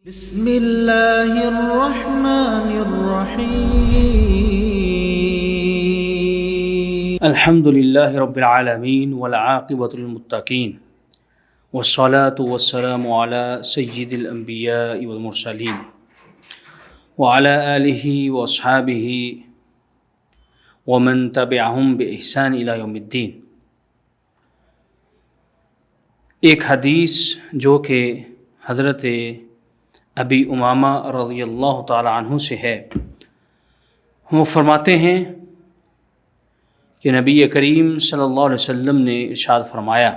بسم اللہ الرحمن الرحیم الحمد للہ رب العالمین والعاقبۃ للمتقین والصلاة والسلام علی سید الانبیاء والمرسلین وعلی آلہ واصحابہ ومن تبعہم بإحسان الی یوم الدین۔ ایک حدیث جو کہ حضرت ابی امامہ رضی اللہ تعالی عنہ سے ہے، وہ فرماتے ہیں کہ نبی کریم صلی اللہ علیہ وسلم نے ارشاد فرمایا،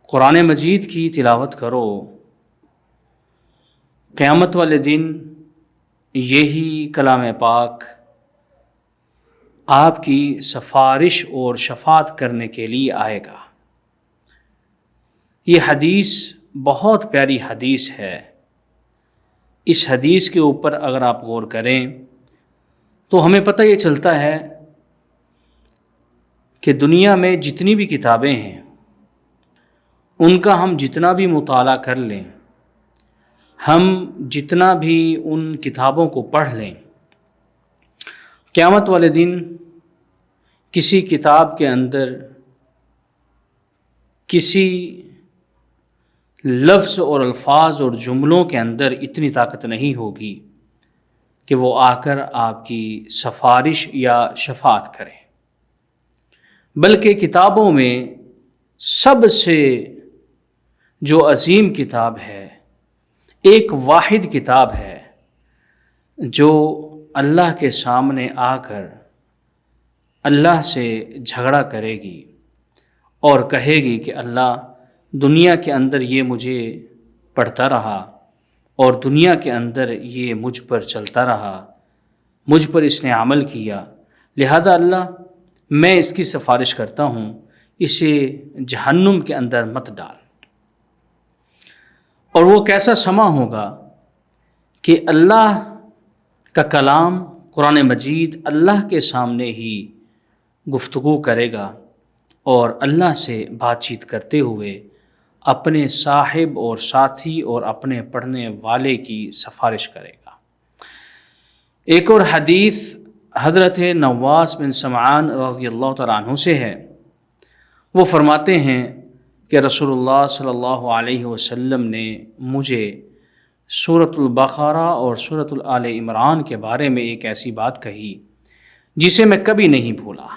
قرآن مجید کی تلاوت کرو، قیامت والے دن یہی کلام پاک آپ کی سفارش اور شفاعت کرنے کے لیے آئے گا۔ یہ حدیث بہت پیاری حدیث ہے۔ اس حدیث کے اوپر اگر آپ غور کریں تو ہمیں پتہ یہ چلتا ہے کہ دنیا میں جتنی بھی کتابیں ہیں ان کا ہم جتنا بھی مطالعہ کر لیں، ہم جتنا بھی ان کتابوں کو پڑھ لیں، قیامت والے دن کسی کتاب کے اندر کسی لفظ اور الفاظ اور جملوں کے اندر اتنی طاقت نہیں ہوگی کہ وہ آ کر آپ کی سفارش یا شفاعت کریں، بلکہ کتابوں میں سب سے جو عظیم کتاب ہے، ایک واحد کتاب ہے جو اللہ کے سامنے آ کر اللہ سے جھگڑا کرے گی اور کہے گی کہ اللہ، دنیا کے اندر یہ مجھے پڑھتا رہا اور دنیا کے اندر یہ مجھ پر چلتا رہا، مجھ پر اس نے عمل کیا، لہذا اللہ میں اس کی سفارش کرتا ہوں، اسے جہنم کے اندر مت ڈال۔ اور وہ کیسا سما ہوگا کہ اللہ کا کلام قرآن مجید اللہ کے سامنے ہی گفتگو کرے گا اور اللہ سے بات چیت کرتے ہوئے اپنے صاحب اور ساتھی اور اپنے پڑھنے والے کی سفارش کرے گا۔ ایک اور حدیث حضرت نواس بن سمعان رضی اللہ تعالیٰ عنہ سے ہے، وہ فرماتے ہیں کہ رسول اللہ صلی اللہ علیہ وسلم نے مجھے سورۃ البقرہ اور سورۃ آل عمران کے بارے میں ایک ایسی بات کہی جسے میں کبھی نہیں بھولا۔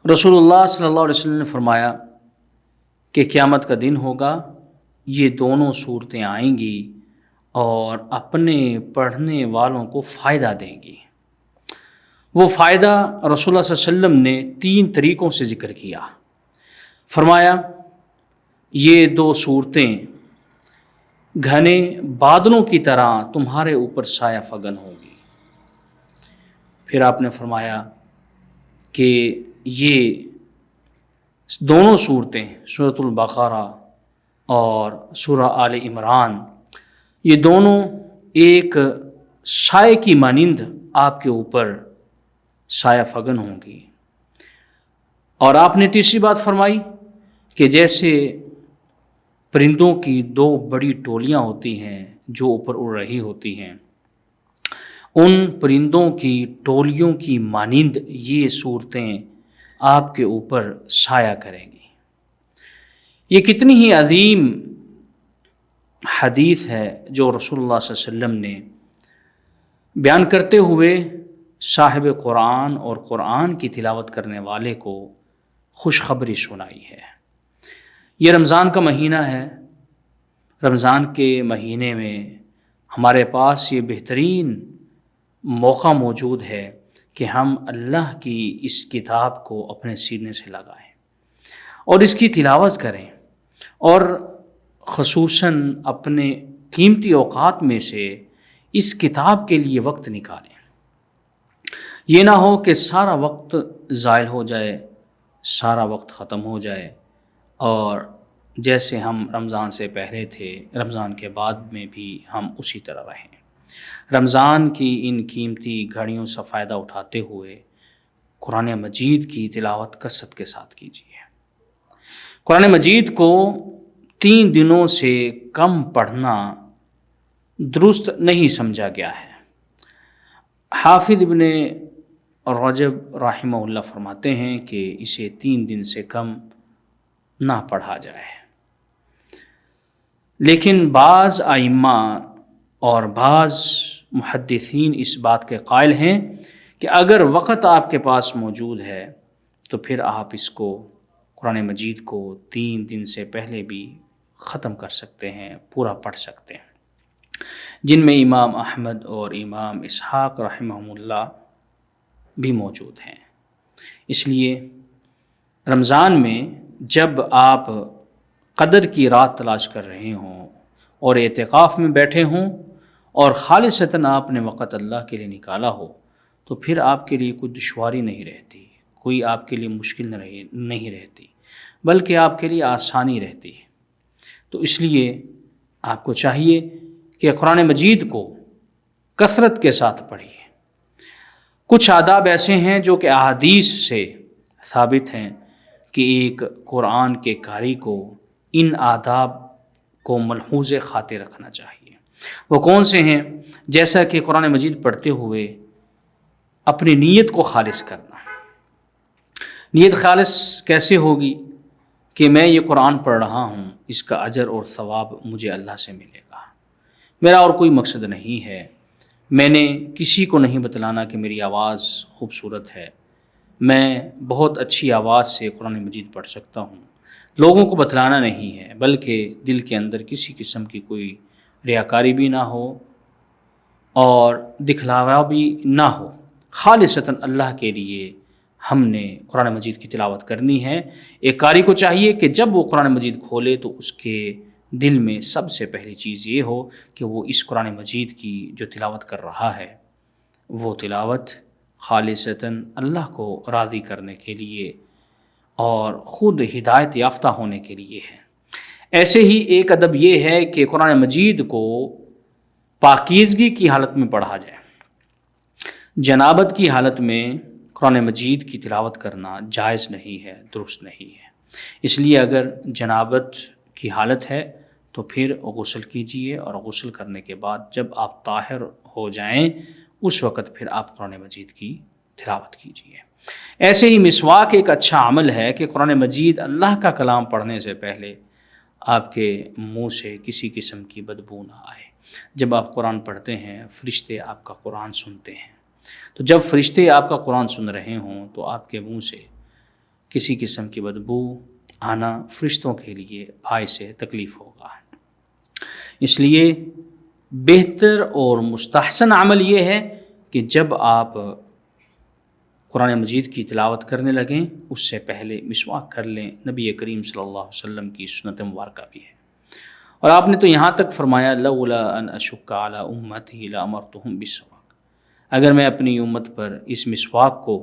رسول اللہ صلی اللہ علیہ وسلم نے فرمایا کہ قیامت کا دن ہوگا، یہ دونوں صورتیں آئیں گی اور اپنے پڑھنے والوں کو فائدہ دیں گی۔ وہ فائدہ رسول اللہ صلی اللہ علیہ وسلم نے 3 طریقوں سے ذکر کیا۔ فرمایا یہ 2 صورتیں گھنے بادلوں کی طرح تمہارے اوپر سایہ فگن ہوں گی۔ پھر آپ نے فرمایا کہ یہ دونوں صورتیں سورۃ البقرہ اور سورہ آل عمران، یہ دونوں ایک سائے کی مانند آپ کے اوپر سایہ فگن ہوں گی۔ اور آپ نے تیسری بات فرمائی کہ جیسے پرندوں کی 2 بڑی ٹولیاں ہوتی ہیں جو اوپر اڑ رہی ہوتی ہیں، ان پرندوں کی ٹولیوں کی مانند یہ صورتیں آپ کے اوپر سایہ کریں گی۔ یہ کتنی ہی عظیم حدیث ہے جو رسول اللہ صلی اللہ علیہ وسلم نے بیان کرتے ہوئے صاحب قرآن اور قرآن کی تلاوت کرنے والے کو خوشخبری سنائی ہے۔ یہ رمضان کا مہینہ ہے۔ رمضان کے مہینے میں ہمارے پاس یہ بہترین موقع موجود ہے کہ ہم اللہ کی اس کتاب کو اپنے سینے سے لگائیں اور اس کی تلاوت کریں، اور خصوصاً اپنے قیمتی اوقات میں سے اس کتاب کے لیے وقت نکالیں۔ یہ نہ ہو کہ سارا وقت ضائع ہو جائے، سارا وقت ختم ہو جائے، اور جیسے ہم رمضان سے پہلے تھے رمضان کے بعد میں بھی ہم اسی طرح رہیں۔ رمضان کی ان قیمتی گھڑیوں سے فائدہ اٹھاتے ہوئے قرآن مجید کی تلاوت کثرت کے ساتھ کیجیے۔ قرآن مجید کو 3 دنوں سے کم پڑھنا درست نہیں سمجھا گیا ہے۔ حافظ ابن رجب رحمہ اللہ فرماتے ہیں کہ اسے 3 دن سے کم نہ پڑھا جائے، لیکن بعض ائمہ اور بعض محدثین اس بات کے قائل ہیں کہ اگر وقت آپ کے پاس موجود ہے تو پھر آپ اس کو قرآن مجید کو 3 دن سے پہلے بھی ختم کر سکتے ہیں، پورا پڑھ سکتے ہیں، جن میں امام احمد اور امام اسحاق رحمہم اللہ بھی موجود ہیں۔ اس لیے رمضان میں جب آپ قدر کی رات تلاش کر رہے ہوں اور اعتکاف میں بیٹھے ہوں اور خالصتاً آپ نے وقت اللہ کے لیے نکالا ہو تو پھر آپ کے لیے کوئی دشواری نہیں رہتی، کوئی آپ کے لیے مشکل نہیں رہتی، بلکہ آپ کے لیے آسانی رہتی ہے۔ تو اس لیے آپ کو چاہیے کہ قرآن مجید کو کثرت کے ساتھ پڑھیے۔ کچھ آداب ایسے ہیں جو کہ احادیث سے ثابت ہیں کہ ایک قرآن کے قاری کو ان آداب کو ملحوظ خاطر رکھنا چاہیے۔ وہ کون سے ہیں؟ جیسا کہ قرآن مجید پڑھتے ہوئے اپنی نیت کو خالص کرنا۔ نیت خالص کیسے ہوگی؟ کہ میں یہ قرآن پڑھ رہا ہوں، اس کا اجر اور ثواب مجھے اللہ سے ملے گا، میرا اور کوئی مقصد نہیں ہے، میں نے کسی کو نہیں بتلانا کہ میری آواز خوبصورت ہے، میں بہت اچھی آواز سے قرآن مجید پڑھ سکتا ہوں، لوگوں کو بتلانا نہیں ہے، بلکہ دل کے اندر کسی قسم کی کوئی ریاکاری بھی نہ ہو اور دکھلاوا بھی نہ ہو، خالصتاً اللہ کے لیے ہم نے قرآن مجید کی تلاوت کرنی ہے۔ ایک قاری کو چاہیے کہ جب وہ قرآن مجید کھولے تو اس کے دل میں سب سے پہلی چیز یہ ہو کہ وہ اس قرآن مجید کی جو تلاوت کر رہا ہے وہ تلاوت خالصتاً اللہ کو راضی کرنے کے لیے اور خود ہدایت یافتہ ہونے کے لیے ہے۔ ایسے ہی ایک ادب یہ ہے کہ قرآن مجید کو پاکیزگی کی حالت میں پڑھا جائے۔ جنابت کی حالت میں قرآن مجید کی تلاوت کرنا جائز نہیں ہے، درست نہیں ہے۔ اس لیے اگر جنابت کی حالت ہے تو پھر غسل کیجئے، اور غسل کرنے کے بعد جب آپ طاہر ہو جائیں اس وقت پھر آپ قرآن مجید کی تلاوت کیجئے۔ ایسے ہی مسواک ایک اچھا عمل ہے کہ قرآن مجید اللہ کا کلام پڑھنے سے پہلے آپ کے منہ سے کسی قسم کی بدبو نہ آئے۔ جب آپ قرآن پڑھتے ہیں فرشتے آپ کا قرآن سنتے ہیں، تو جب فرشتے آپ کا قرآن سن رہے ہوں تو آپ کے منہ سے کسی قسم کی بدبو آنا فرشتوں کے لیے باعث تکلیف ہوگا۔ اس لیے بہتر اور مستحسن عمل یہ ہے کہ جب آپ قرآن مجید کی تلاوت کرنے لگیں اس سے پہلے مسواک کر لیں۔ نبی کریم صلی اللہ علیہ وسلم کی سنت مبارکہ بھی ہے، اور آپ نے تو یہاں تک فرمایا لولا ان اشق علی امتی لامرتہم بالسواک، اگر میں اپنی امت پر اس مسواک کو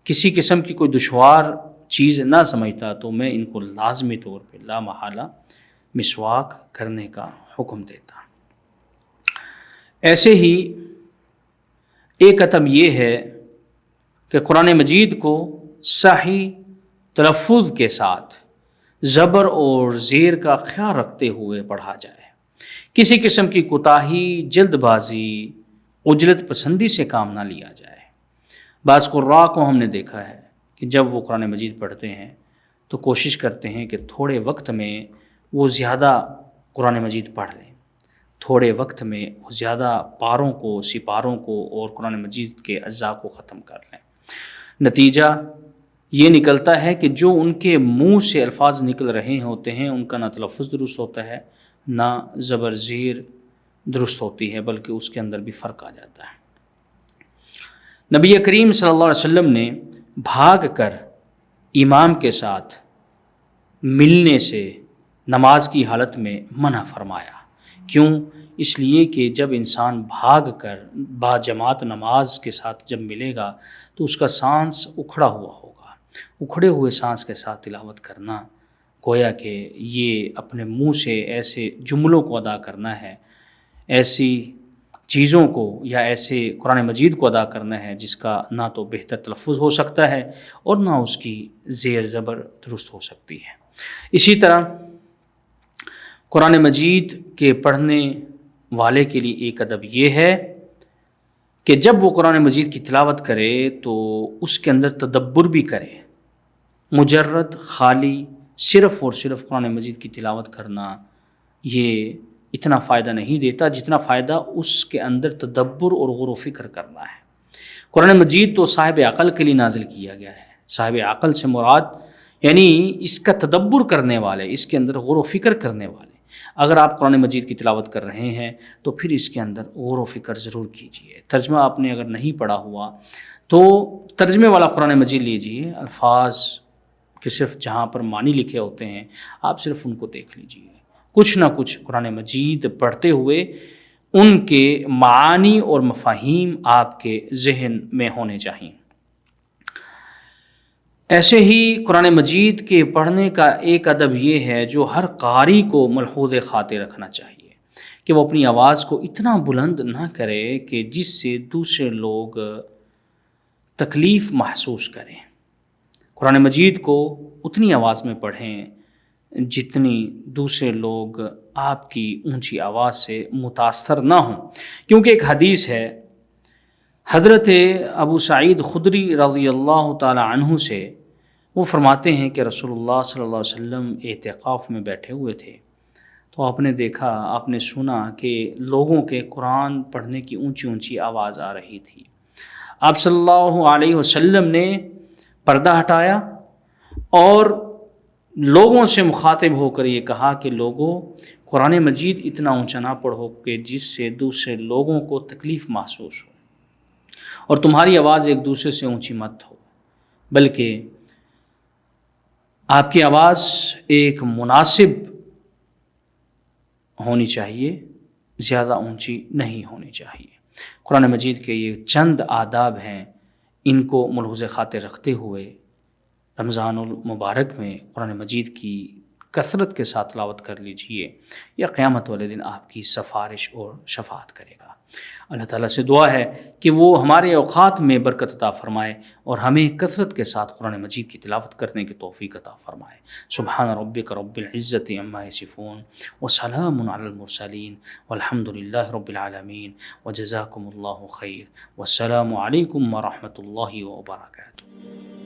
کسی قسم کی کوئی دشوار چیز نہ سمجھتا تو میں ان کو لازمی طور پہ لا محالہ مسواک کرنے کا حکم دیتا۔ ایسے ہی ایک ادب یہ ہے کہ قرآن مجید کو صحیح تلفظ کے ساتھ زبر اور زیر کا خیال رکھتے ہوئے پڑھا جائے۔ کسی قسم کی کوتاہی، جلد بازی، عجلت پسندی سے کام نہ لیا جائے۔ بعض قراء کو ہم نے دیکھا ہے کہ جب وہ قرآن مجید پڑھتے ہیں تو کوشش کرتے ہیں کہ تھوڑے وقت میں وہ زیادہ قرآن مجید پڑھ لیں، تھوڑے وقت میں وہ زیادہ پاروں کو، سپاروں کو اور قرآن مجید کے اجزاء کو ختم کر لیں۔ نتیجہ یہ نکلتا ہے کہ جو ان کے منہ سے الفاظ نکل رہے ہوتے ہیں ان کا نہ تلفظ درست ہوتا ہے، نہ زبر زیر درست ہوتی ہے، بلکہ اس کے اندر بھی فرق آ جاتا ہے۔ نبی کریم صلی اللہ علیہ وسلم نے بھاگ کر امام کے ساتھ ملنے سے نماز کی حالت میں منع فرمایا۔ کیوں؟ اس لیے کہ جب انسان بھاگ کر با جماعت نماز کے ساتھ جب ملے گا تو اس کا سانس اکھڑا ہوا ہوگا۔ اکھڑے ہوئے سانس کے ساتھ تلاوت کرنا گویا کہ یہ اپنے منہ سے ایسے جملوں کو ادا کرنا ہے، ایسی چیزوں کو یا ایسے قرآن مجید کو ادا کرنا ہے جس کا نہ تو بہتر تلفظ ہو سکتا ہے اور نہ اس کی زیر زبر درست ہو سکتی ہے۔ اسی طرح قرآن مجید کے پڑھنے والے کے لیے ایک ادب یہ ہے کہ جب وہ قرآن مجید کی تلاوت کرے تو اس کے اندر تدبر بھی کرے۔ مجرد خالی صرف اور صرف قرآن مجید کی تلاوت کرنا یہ اتنا فائدہ نہیں دیتا جتنا فائدہ اس کے اندر تدبر اور غور و فکر کرنا ہے۔ قرآن مجید تو صاحب عقل کے لیے نازل کیا گیا ہے۔ صاحب عقل سے مراد یعنی اس کا تدبر کرنے والے، اس کے اندر غور و فکر کرنے والے۔ اگر آپ قرآن مجید کی تلاوت کر رہے ہیں تو پھر اس کے اندر غور و فکر ضرور کیجیے۔ ترجمہ آپ نے اگر نہیں پڑھا ہوا تو ترجمے والا قرآن مجید لیجیے، الفاظ کہ صرف جہاں پر معنی لکھے ہوتے ہیں آپ صرف ان کو دیکھ لیجیے۔ کچھ نہ کچھ قرآن مجید پڑھتے ہوئے ان کے معانی اور مفاہیم آپ کے ذہن میں ہونے چاہئیں۔ ایسے ہی قرآن مجید کے پڑھنے کا ایک ادب یہ ہے جو ہر قاری کو ملحوظ خاطر رکھنا چاہیے کہ وہ اپنی آواز کو اتنا بلند نہ کرے کہ جس سے دوسرے لوگ تکلیف محسوس کریں۔ قرآن مجید کو اتنی آواز میں پڑھیں جتنی دوسرے لوگ آپ کی اونچی آواز سے متاثر نہ ہوں، کیونکہ ایک حدیث ہے حضرت ابو سعید خدری رضی اللہ تعالی عنہ سے، وہ فرماتے ہیں کہ رسول اللہ صلی اللہ علیہ وسلم اعتکاف میں بیٹھے ہوئے تھے تو آپ نے دیکھا، آپ نے سنا کہ لوگوں کے قرآن پڑھنے کی اونچی اونچی آواز آ رہی تھی۔ آپ صلی اللہ علیہ وسلم نے پردہ ہٹایا اور لوگوں سے مخاطب ہو کر یہ کہا کہ لوگوں، قرآن مجید اتنا اونچا نہ پڑھو کہ جس سے دوسرے لوگوں کو تکلیف محسوس ہو، اور تمہاری آواز ایک دوسرے سے اونچی مت ہو، بلکہ آپ کی آواز ایک مناسب ہونی چاہیے، زیادہ اونچی نہیں ہونی چاہیے۔ قرآن مجید کے یہ چند آداب ہیں، ان کو ملحوظ خاطر رکھتے ہوئے رمضان المبارک میں قرآن مجید کی کثرت کے ساتھ تلاوت کر لیجئے، یا قیامت والے دن آپ کی سفارش اور شفاعت کرے گا۔ اللہ تعالیٰ سے دعا ہے کہ وہ ہمارے اوقات میں برکت عطا فرمائے اور ہمیں کثرت کے ساتھ قرآن مجید کی تلاوت کرنے کی توفیق عطا فرمائے۔ سبحان ربک رب العزت عما یصفون وسلام علی المرسلین والحمد للہ رب العالمین وجزاکم اللہ خیر والسلام علیکم ورحمۃ اللہ وبرکاتہ۔